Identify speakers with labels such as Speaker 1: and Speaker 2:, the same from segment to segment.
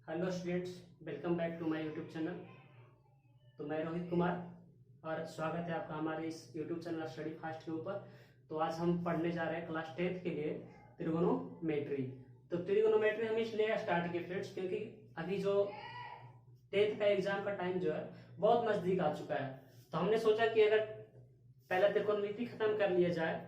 Speaker 1: Hello students, welcome back to my YouTube channel. तो मैं रोहित कुमार और स्वागत है आपका हमारे इस यूट्यूब चैनल स्टडी फास्ट के ऊपर। तो आज हम पढ़ने जा रहे हैं क्लास 10th के लिए त्रिगोनोमेट्री। तो त्रिगोनोमेट्री हम इसलिए स्टार्ट किए फ्रेंड्स क्योंकि अभी जो 10th का एग्जाम का टाइम जो है बहुत नज़दीक आ चुका है। तो हमने सोचा कि अगर पहले त्रिकोणमिति खत्म कर लिया जाए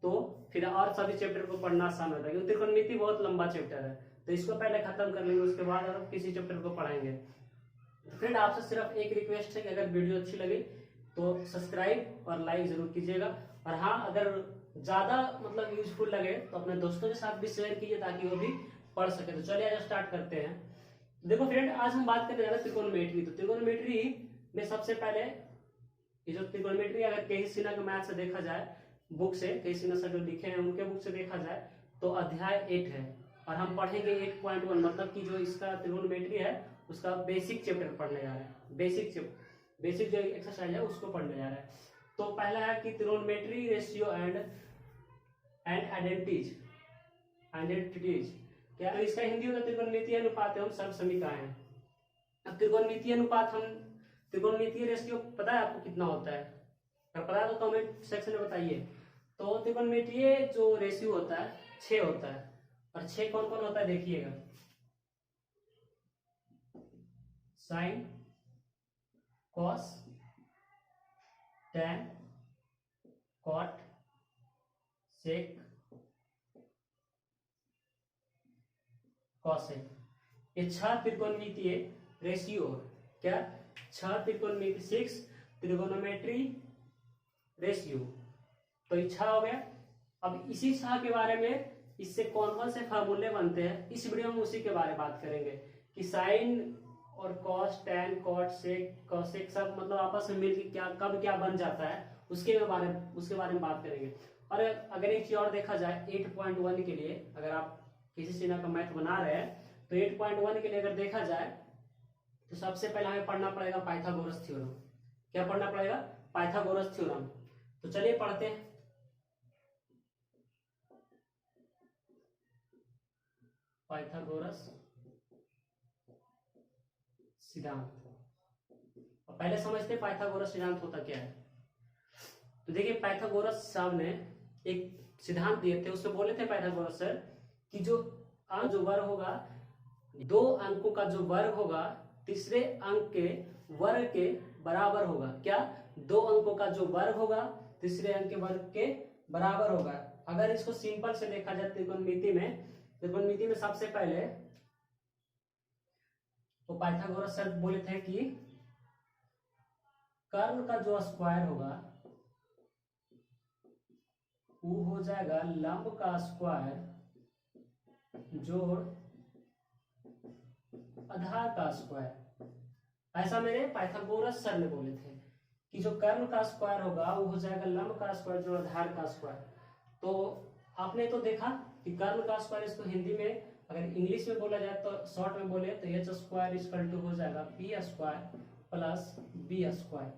Speaker 1: तो फिर और सभी चैप्टर को पढ़ना आसान होता है, क्योंकि त्रिकोणमिति बहुत लंबा चैप्टर है। तो इसको पहले खत्म कर लेंगे, उसके बाद और किसी चैप्टर को पढ़ाएंगे। तो फ्रेंड आपसे सिर्फ एक रिक्वेस्ट है कि अगर वीडियो अच्छी लगे तो सब्सक्राइब और लाइक जरूर कीजिएगा। और हाँ, अगर ज्यादा मतलब यूजफुल लगे तो अपने दोस्तों के साथ भी शेयर कीजिए ताकि वो भी पढ़ सके। तो चलिए आज स्टार्ट करते हैं। देखो फ्रेंड, आज हम बात करने जा रहे हैं त्रिकोणमिति। तो त्रिकोणमिति में सबसे पहले ये जो त्रिकोणमिति अगर के सिन्हा के मैथ से देखा जाए, बुक से के सिन्हा सर जो लिखे हैं उनके बुक से देखा जाए तो अध्याय 8 है और हम पढ़ेंगे 8.1, मतलब कि जो इसका त्रिकोणमिति है उसका बेसिक चैप्टर पढ़ने जा रहे हैं। बेसिक जो एक्सरसाइज है उसको पढ़ने जा रहे हैं। तो पहला है कि त्रिकोणमिति रेशियो एंड आइडेंटिटीज क्या, तो इसका हिंदी होगा त्रिकोणमितीय अनुपात एवं सर्व समीकरण। अब त्रिकोणमितीय अनुपात, हम त्रिकोणमितीय रेशियो पता है आपको कितना होता है? अगर पता है तो कमेंट सेक्शन में बताइए। तो त्रिकोणमितीय जो रेशियो होता है 6 होता है। और 6 कौन कौन होता है देखिएगा, sign, cos, tan, cot, sec, cosec. ये 6 त्रिकोणमितीय रेशियो क्या, 6 त्रिकोणमिति 6 त्रिकोणोमेट्री रेशियो। तो ये 6 हो गया। अब इसी 6 के बारे में इससे कौन कौन से फार्मूले बनते हैं इस वीडियो में उसी के बारे में बात करेंगे कि साइन और cos, tan, cot, sec, cosec सब मतलब आपस में मिलकर क्या कब क्या बन जाता है उसके बारे में बात करेंगे। और अगर एक चीज और देखा जाए 8.1 के लिए, अगर आप किसी सिन्हा का मैथ बना रहे हैं तो 8.1 के लिए अगर देखा जाए तो सबसे पहले हमें पढ़ना पड़ेगा पाइथागोरस थ्योरम। क्या पढ़ना पड़ेगा? Pythagoras theorem. तो चलिए पढ़ते हैं। पाइथागोरस सिद्धांत। और पहले समझते हैं पाइथागोरस सिद्धांत होता क्या है। तो देखिए, पाइथागोरस साहब ने एक सिद्धांत दिए थे, उसमें बोले थे पाइथागोरस सर कि जो अंक जो वर्ग होगा, 2 अंकों का जो वर्ग होगा तीसरे अंक के वर्ग के बराबर होगा। क्या? 2 अंकों का जो वर्ग होगा तीसरे अंक के वर्ग के बराबर होगा। अगर इसको सिंपल से देखा जाए त्रिकोणमिति में सबसे पहले तो पाइथागोरस सर बोले थे कि कर्ण का जो स्क्वायर होगा वो हो जाएगा लंब का स्क्वायर जोड़ आधार का स्क्वायर। ऐसा मेरे पाइथागोरस सर ने बोले थे कि जो कर्ण का स्क्वायर होगा वो हो जाएगा लंब का स्क्वायर जोड़ आधार का स्क्वायर। तो आपने तो देखा कि कर्ण का स्क्वायर, इसको हिंदी में अगर इंग्लिश में बोला जाए तो शॉर्ट में बोले तो एच स्क्वायर इक्वल टू हो जाएगा P square plus B square,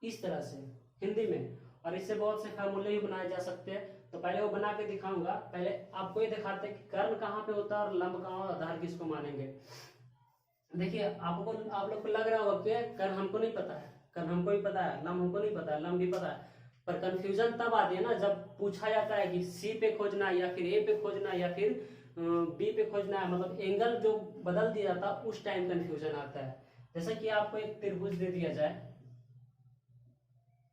Speaker 1: इस तरह से हिंदी में। और इससे बहुत से फार्मूले भी बनाए जा सकते हैं। तो पहले वो बना के दिखाऊंगा। पहले आपको ये दिखाते हैं कि कर्ण कहाँ पे होता है और लंब कहाँ और आधार किसको मानेंगे। देखिए, आप लोग को लग रहा होगा कि कर्ण हमको नहीं पता है, कर्ण हमको ही पता है, लंब हमको नहीं पता है, लंब भी पता है। पर कंफ्यूजन तब आती है ना जब पूछा जाता है कि सी पे खोजना है या फिर ए पे खोजना है या फिर बी पे खोजना है, मतलब एंगल जो बदल दिया जाता है उस टाइम कंफ्यूजन आता है। जैसे कि आपको एक त्रिभुज दे दिया जाए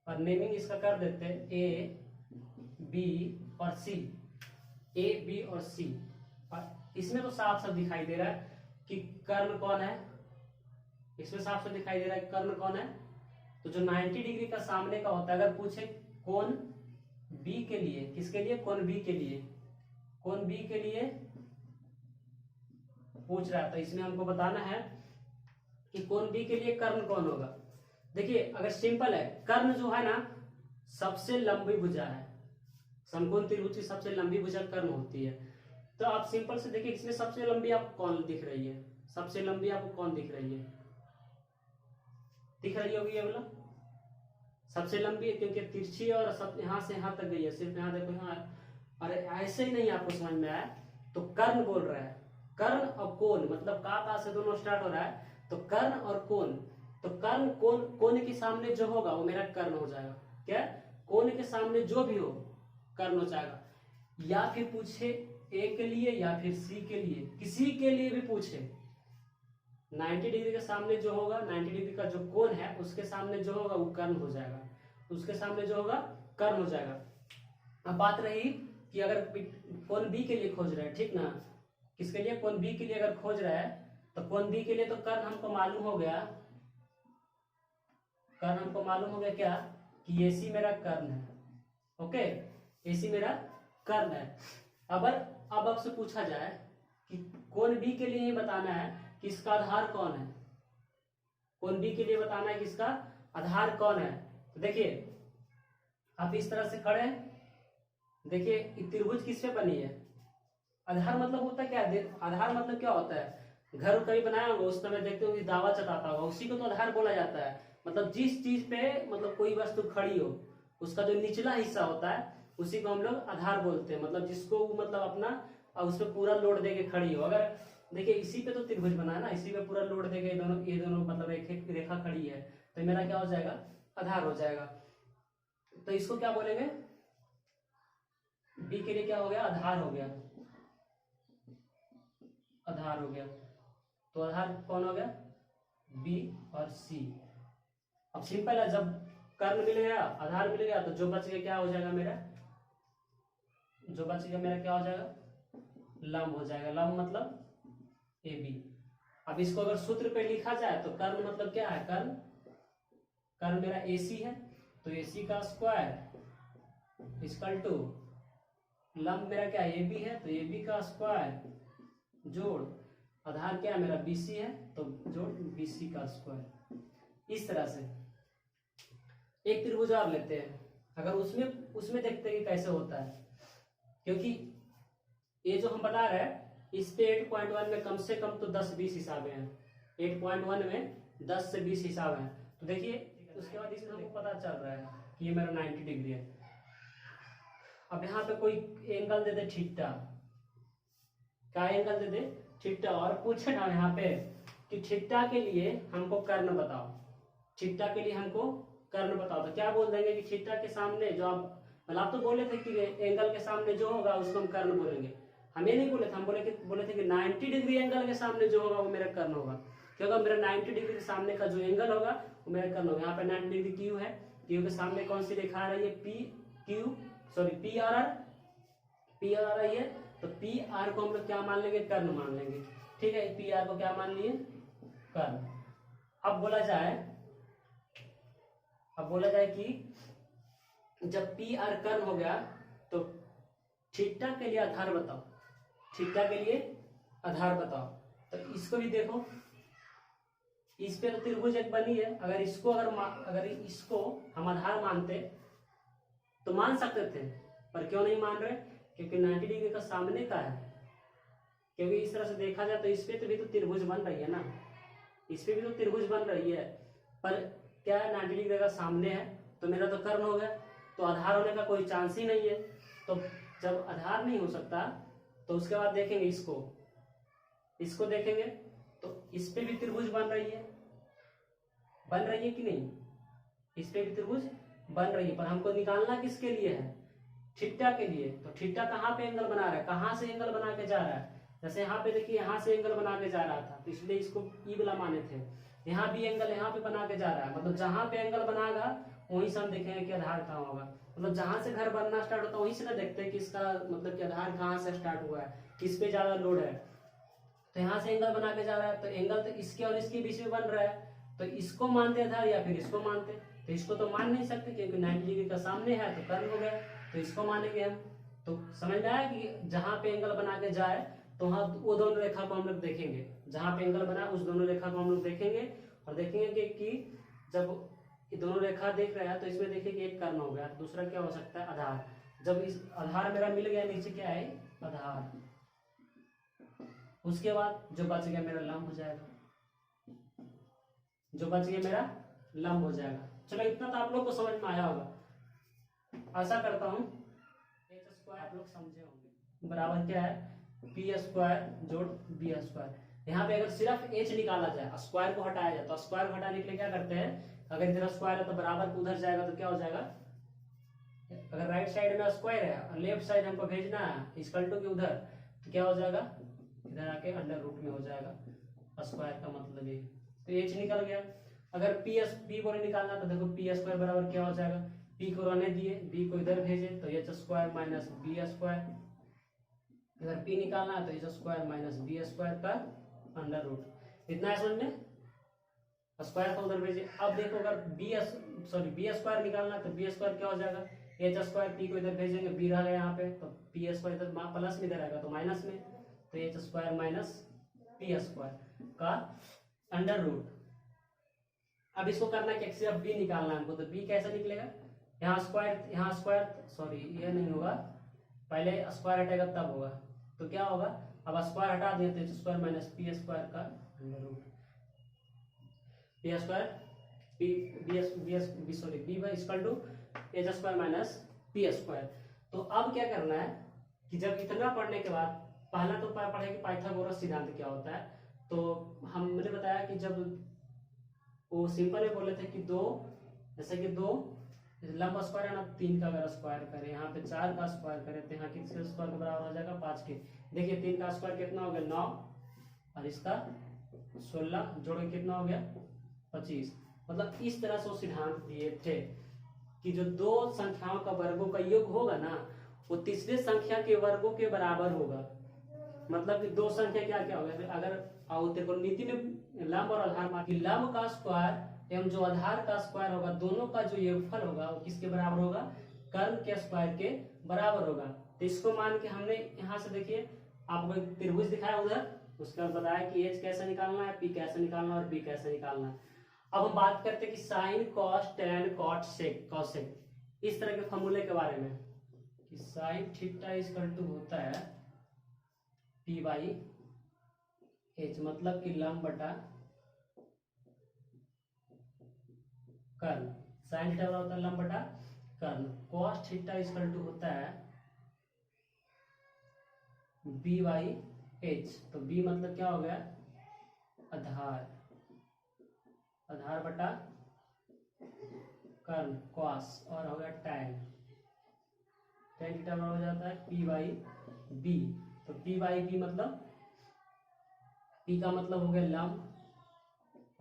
Speaker 1: और नेमिंग इसका कर देते हैं ए, बी और सी, ए, बी और सी। और इसमें तो साफ साफ दिखाई दे रहा है कि कर्ण कौन है। इसमें साफ साफ दिखाई दे रहा है कि कर्ण कौन है। तो जो 90 डिग्री का सामने का होता है, अगर पूछे कोण बी के लिए, किसके लिए? कोण बी के लिए, कोण बी के लिए पूछ रहा है, तो इसमें हमको बताना है कि कोण बी के लिए कर्ण कौन होगा। देखिए, अगर सिंपल है, कर्ण जो है ना सबसे लंबी भुजा है, समकोण त्रिभुज की सबसे लंबी भुजा कर्ण होती है। तो आप सिंपल से देखिए, इसमें सबसे लंबी आपको कौन दिख रही है? सबसे लंबी आपको कौन दिख रही है? दिख रही होगी ये वाला सबसे लंबी है, क्योंकि तिरछी और सब यहां से यहां तक गई है। सिर्फ यहां देखो, यहाँ। अरे ऐसे ही नहीं आपको समझ में आया तो कर्ण बोल रहा है, कर्ण और कोण, मतलब का से दोनों स्टार्ट हो रहा है, तो कर्ण और कोण, तो कर्ण कोण, कोण के सामने जो होगा वो मेरा कर्ण हो जाएगा। क्या? कोण के सामने जो भी हो कर्ण हो जाएगा। या फिर पूछे ए के लिए या फिर सी के लिए, किसी के लिए भी पूछे, 90 डिग्री के सामने जो होगा, 90 डिग्री का जो कोण है उसके सामने जो होगा वो कर्ण हो जाएगा, उसके सामने जो होगा कर्ण हो जाएगा। अब बात रही कि अगर कोण बी के लिए खोज रहे हैं, ठीक ना, किसके लिए? कोण बी के लिए अगर खोज रहा है तो कोण बी के लिए तो कर्ण हमको मालूम हो गया, कर्ण हमको मालूम हो गया क्या? कि AC मेरा कर्ण है। ओके, AC मेरा कर्ण है। अब आपसे पूछा जाए कि कोण बी के लिए ही बताना है कि इसका आधार कौन है, कोण बी के लिए बताना है कि इसका आधार कौन है। तो देखिए आप इस तरह से खड़े हैं, देखिए त्रिभुज किस पे बनी है? आधार मतलब होता है क्या? आधार मतलब क्या होता है? घर कभी बनाया होगा उस समय देखते हो कि दावा चटाता होगा, उसी को तो आधार बोला जाता है। मतलब जिस चीज पे मतलब कोई वस्तु खड़ी हो उसका जो निचला हिस्सा होता है उसी को हम लोग आधार बोलते हैं। मतलब जिसको मतलब अपना उस पर पूरा लोड देके खड़ी हो। अगर देखिए इसी पे तो त्रिभुज बना है ना, इसी पे पूरा लोड देके ये दोनों मतलब एक रेखा खड़ी है, तो मेरा क्या हो जाएगा? आधार हो जाएगा। तो इसको क्या बोलेंगे? बी के लिए क्या हो गया? आधार हो गया, आधार हो गया। तो आधार कौन हो गया? बी और सी। अब सिंपल है, जब कर्ण मिल गया, आधार मिल गया, तो जो बच गया क्या हो जाएगा मेरा? जो बच गया मेरा क्या हो जाएगा? लंब हो जाएगा। लंब मतलब ए बी। अब इसको अगर सूत्र पे लिखा जाए तो कर्ण मतलब क्या है? कर्ण, कर्ण मेरा AC है, तो AC का स्क्वायर इक्वल टू लंब मेरा क्या? AB है, तो AB का स्क्वायर जोड़ आधार क्या है मेरा? BC है, तो जोड़ BC का स्क्वायर। इस तरह से एक त्रिभुज और लेते हैं, अगर उसमें उसमें देखते हैं कि कैसे होता है, क्योंकि ये जो हम बना रहे हैं इस पे 8.1 में कम से कम तो 10-20 हिसाबें हैं, 8.1 में 10 से 20 हिसाब हैं। तो देखिए उसके बाद इसमें हमको पता चल रहा है कि ये मेरा 90 डिग्री है। अब यहाँ पे कोई एंगल दे दे थीटा, क्या एंगल दे दे? थीटा। और पूछे ना यहाँ पे कि थीटा के लिए हमको कर्ण बताओ, थीटा के लिए हमको कर्ण बताओ, तो क्या बोल देंगे कि थीटा के सामने जो आप मतलब आप तो बोले थे कि एंगल के सामने जो होगा उसको हम कर्ण बोलेंगे। हम ये नहीं बोले थे, हम बोले थे कि 90 डिग्री एंगल के सामने जो होगा वो मेरा कर्ण होगा, क्योंकि मेरा 90 डिग्री के सामने का जो एंगल होगा वो मेरा कर्ण होगा। यहाँ पे 90 डिग्री क्यू है, क्यू के सामने कौन सी रेखा आ रही है? पी आर आ रही है, तो पी आर को हम लोग क्या मान लेंगे? कर्ण मान लेंगे। ठीक है, पी आर को क्या मान लिए? कर्ण। अब बोला जाए कि जब पी आर कर्ण हो गया तो थीटा के लिए आधार बताओ, थीटा के लिए आधार बताओ। तो इसको भी देखो, इस पे तो त्रिभुज एक बनी है, अगर इसको हम आधार मानते तो मान सकते थे, पर क्यों नहीं मान रहे? क्योंकि 90 डिग्री का सामने का है, क्योंकि इस तरह से देखा जाए तो इस पे तो भी तो त्रिभुज बन रही है ना, इस पे भी तो त्रिभुज बन रही है, पर क्या है 90 डिग्री का सामने है तो मेरा तो कर्ण हो गया, तो आधार होने का कोई चांस ही नहीं है। तो जब आधार नहीं हो सकता तो उसके बाद देखेंगे इसको देखेंगे तो इस पे भी त्रिभुज बन रही है कि नहीं? इस पे भी त्रिभुज बन रही है, पर हमको निकालना किसके लिए है? थीटा के लिए। तो थीटा कहाँ पे एंगल बना रहा है? कहाँ से एंगल बना के जा रहा है? जैसे यहाँ पे देखिए यहाँ से एंगल बना के जा रहा था, तो इसलिए इसको ई वाला माने थे। यहाँ भी एंगल यहाँ पे बना के जा रहा है, मतलब जहां पे एंगल बनाएगा वहीं से हम देखेंगे कि आधार कहाँ होगा। मतलब जहां से घर बनना स्टार्ट होता है वहीं से ना देखते हैं कि इसका मतलब कि आधार कहाँ से स्टार्ट हुआ है, किस पे ज्यादा लोड है। तो यहाँ से एंगल बना के जा रहा है, तो एंगल तो इसके और इसके बीच में बन रहा है, तो इसको मानते आधार या फिर इसको मानते? तो इसको तो मान नहीं सकते क्योंकि 90 डिग्री का सामने है तो कर्ण हो गया, तो इसको मानेंगे हम। तो समझ में आया कि जहां पे एंगल बना के जाए तो वहां वो दोनों रेखा को हम लोग देखेंगे, जहां पे एंगल बना उस दोनों रेखा को हम लोग देखेंगे और देखेंगे कि जब ये दोनों रेखा देख रहे हैं तो इसमें देखिए कि एक कर्ण हो गया, दूसरा क्या हो सकता है? आधार। जब इस आधार मेरा मिल गया, नीचे क्या है? आधार। उसके बाद जो बच गया मेरा लंब हो जाएगा, जो बच गया मेरा लंब हो जाएगा। चलो इतना तो आप लोग को समझ में आया होगा, आशा करता हूं आप लोग समझे होंगे। बराबर क्या है? पी स्क्वायर जोड़ बी स्क्वायर। यहाँ पे अगर सिर्फ एच निकाला जाए, स्क्वायर को हटाया जाए, तो स्क्वायर को हटाने के लिए क्या करते हैं, अगर इधर स्क्वायर है तो बराबर को उधर जाएगा तो क्या हो जाएगा, अगर राइट साइड में स्क्वायर है और लेफ्ट साइड हमको भेजना है इक्वल टू के उधर, तो क्या हो जाएगा, इधर आके अंडर रूट में हो जाएगा स्क्वायर का मतलब ये। तो एच निकल गया। अगर पी को निकालना तो देखो पी स्क्वायर बराबर क्या हो जाएगा, पी को रहने दिए, बी को इधर भेजे तो H square minus B square, अगर पी निकालना है तो H square minus B square का अंडर रूट। इतना है समझ में, स्क्वायर को उधर भेजे। अब देखो अगर बी स्क्वायर निकालना है तो बी स्क्वायर क्या हो जाएगा, एच स्क्वायर, पी को इधर भेजेंगे, बी रहा यहाँ पे, तो पी स्क्वायर इधर प्लस में इधर आएगा तो माइनस में, तो H square minus P square का अंडर रूट। अब इसको करना क्या, सिर्फ बी निकालना है हमको, तो बी कैसे निकलेगा, यहाँ स्क्वायर सॉरी ये नहीं होगा, पहले स्क्वायर हटेगा तब होगा, तो क्या होगा, अब स्क्वायर हटा दिए तो H square minus P square का under root, P square B by equal to H square minus P square. तो अब क्या करना है कि जब इतना पढ़ने के बाद पहला तो पढ़े कि पाइथागोरस सिद्धांत क्या होता है। तो हमने बताया कि जब वो सिंपल में बोले थे कि दो, जैसे कि दो लंब स्क्वायर है ना, 3 का अगर स्क्वायर करें, यहाँ पे 4 का स्क्वायर करें तो यहाँ किसके स्क्वायर के बराबर हो जाएगा, 5 के। देखिए 3 का स्क्वायर कितना हो गया 9 और इसका 16 जोड़ के कितना हो गया 25। मतलब इस तरह से वो सिद्धांत दिए थे कि जो दो संख्याओं का वर्गों का योग होगा ना, वो तीसरे संख्या के वर्गों के बराबर होगा। मतलब कि दो संख्या क्या क्या होगा, अगर तेरे को नीति में लंब और आधार मान, लंब का स्क्वायर एवं जो आधार का स्क्वायर होगा, दोनों का जो योगफल होगा वो किसके बराबर होगा, कर्ण के स्क्वायर के बराबर होगा। तो इसको मान के हमने यहाँ से देखिए आपको एक त्रिभुज दिखाया उधर, उसके बाद बताया कि एच कैसे निकालना है, पी कैसे निकालना है और बी कैसे निकालना है। अब हम बात करते हैं कि sine cos tan cot sec cosec, इस तरह के फॉर्मूले के बारे में कि साइन थीटा इक्वल टू होता है पी बाई एच, मतलब कि लंब बटा कर्ण। साइन थीटा होता है लंब बटा कर्ण। कॉस थीटा इक्वल टू होता है बी बाई एच, तो बी मतलब क्या हो गया आधार, आधार बटा कर्ण कॉस, और हो गया टैन, टैन थीटा हो जाता है पी बाई बी। तो पी बाई बी मतलब पी का मतलब हो गया लंब,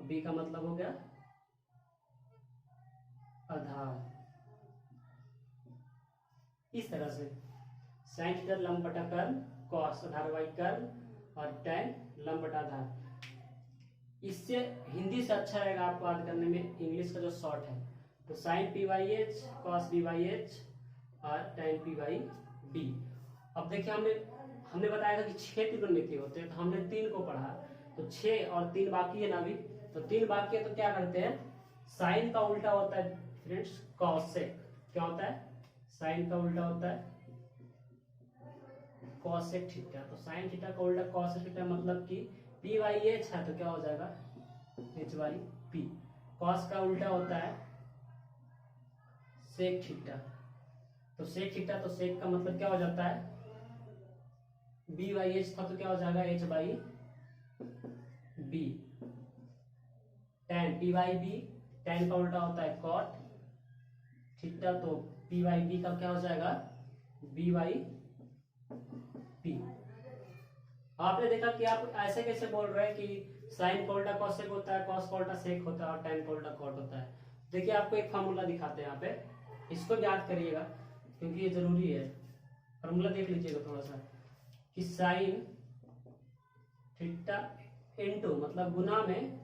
Speaker 1: बी का मतलब हो गया आधार। इस तरह से साइन थीटा लंब बटा कर्ण, कॉस आधार बाई कर्ण, और टैन लंब बटा आधार। इससे हिंदी से अच्छा रहेगा आपको याद करने में, इंग्लिश का जो शॉर्ट है, तो sine P by H, cos B by H और टैन पी बाई बी। अब देखिए हमने बताया था कि 6 त्रिकोणमिति होते हैं, तो हमने 3 को पढ़ा, तो 6 और 3 बाकी है ना अभी, तो 3 बाकी है, तो क्या करते हैं, साइन का उल्टा होता है फ्रेंड्स कॉसेक। क्या होता है, साइन का उल्टा होता है कॉसेक थीटा। तो साइन थीटा का उल्टा कॉसेक थीटा, मतलब कि पी बाई एच है तो क्या हो जाएगा एच बाई पी। कॉस का उल्टा होता है सेक थीटा, तो सेक थीटा, तो सेक का मतलब क्या हो जाता है बी बाई एच था तो क्या हो जाएगा H by B. Tan P by B, tan का उल्टा होता है कॉट थीटा, तो पी बाई बी का क्या हो जाएगा बी बाई पी। आपने देखा कि आप ऐसे कैसे बोल रहे हैं कि साइन का उल्टा कॉसेक होता है, कॉस का उल्टा सेक होता है और टेन का उल्टा कॉट होता है। देखिए आपको एक फार्मूला दिखाते हैं यहाँ पे, इसको याद करिएगा क्योंकि ये जरूरी है। फार्मूला देख लीजिएगा थोड़ा सा कि साइन थीटा इनटू मतलब गुना में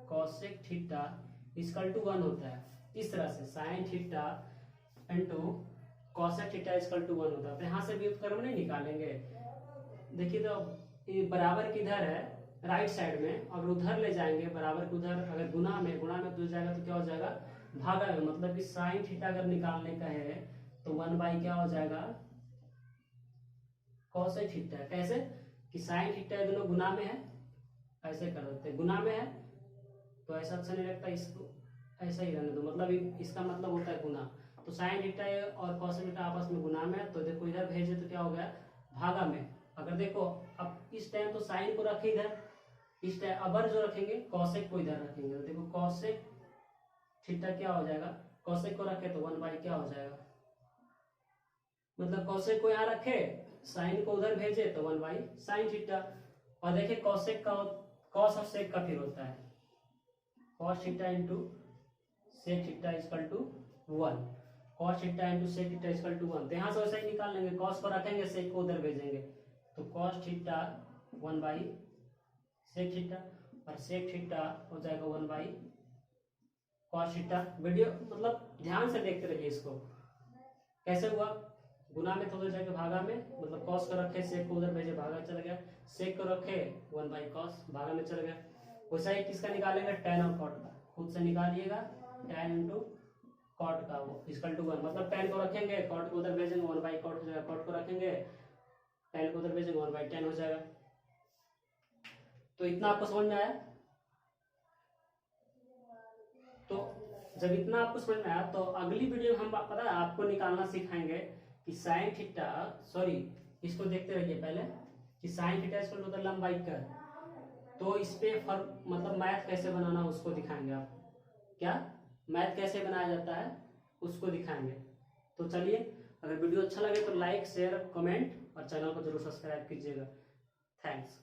Speaker 1: कॉसेक थीटा इक्वल टू 1 होता है। इस तरह से sine theta into cosec theta equal to 1 होता है। तो यहाँ से व्युत्क्रम नहीं निकालेंगे, देखिए तो ये बराबर किधर है राइट साइड में, अगर उधर ले जाएंगे बराबर के उधर, अगर गुना में तो जाएगा तो क्या हो जाएगा भागा में, मतलब कि साइन थीटा अगर निकालने का है तो 1 बाई क्या हो जाएगा कॉसेक थीटा। कैसे कि साइन थीटा दोनों गुना में है, ऐसे कर देते हैं, गुना में है तो ऐसा अच्छा नहीं लगता, इसको ऐसा ही रहने दो, मतलब इसका मतलब होता है गुना। तो साइन थीटा और कॉसेक थीटा आपस में गुना में, तो देखो इधर भेजे तो क्या हो गया भागा में, अगर देखो अब इस टाइम तो साइन को रखे इधर, इस टाइम अबर जो रखेंगे कॉसेक को इधर रखेंगे, तो देखो कॉसेक थीटा क्या हो जाएगा, कॉसेक को रखे तो 1 बाई क्या हो जाएगा, मतलब कॉसेक को यहाँ रखे साइन को उधर भेजे तो 1 बाई साइन थीटा। और देखिए कॉसेक का कॉस और सेक का फिर होता है cos theta into sec theta equal to 1, cos theta into sec theta equal to 1। तो यहाँ से वैसे ही निकाल लेंगे, कॉस को रखेंगे सेक को उधर भेजेंगे, तो cos theta 1 by sec theta और सेक थीटा हो जाएगा 1 बाई कॉस थीटा। वीडियो मतलब ध्यान से देखते रहिए इसको कैसे हुआ, गुना में तो उधर जाके भागा में, मतलब कॉस को रखे सेक को उधर भेजे भागा चला गया, सेक को रखे 1 बाई कॉस भागा में चला गया। वैसा ही किसका निकालेंगे, tan और cot का, खुद से निकालिएगा, tan इंटू कॉट का वो इक्वल टू 1, मतलब tan को रखेंगे cot को उधर भेजेंगे 1 बाई कॉट हो जाएगा, cot को रखेंगे tan को उधर भेजेंगे 1 बाई tan हो जाएगा। तो इतना आपको समझ में आया। तो जब इतना आपको समझ में आया तो अगली वीडियो हम पता है आपको निकालना सिखाएंगे कि साइन थीटा, सॉरी इसको देखते रहिए पहले कि साइन थीटा इक्वल टू लंबाई का, तो इस पे मतलब मैथ कैसे बनाना उसको दिखाएंगे आपको, क्या मैथ कैसे बनाया जाता है उसको दिखाएंगे। तो चलिए, अगर वीडियो अच्छा लगे तो लाइक शेयर कमेंट और चैनल को जरूर सब्सक्राइब कीजिएगा। थैंक्स।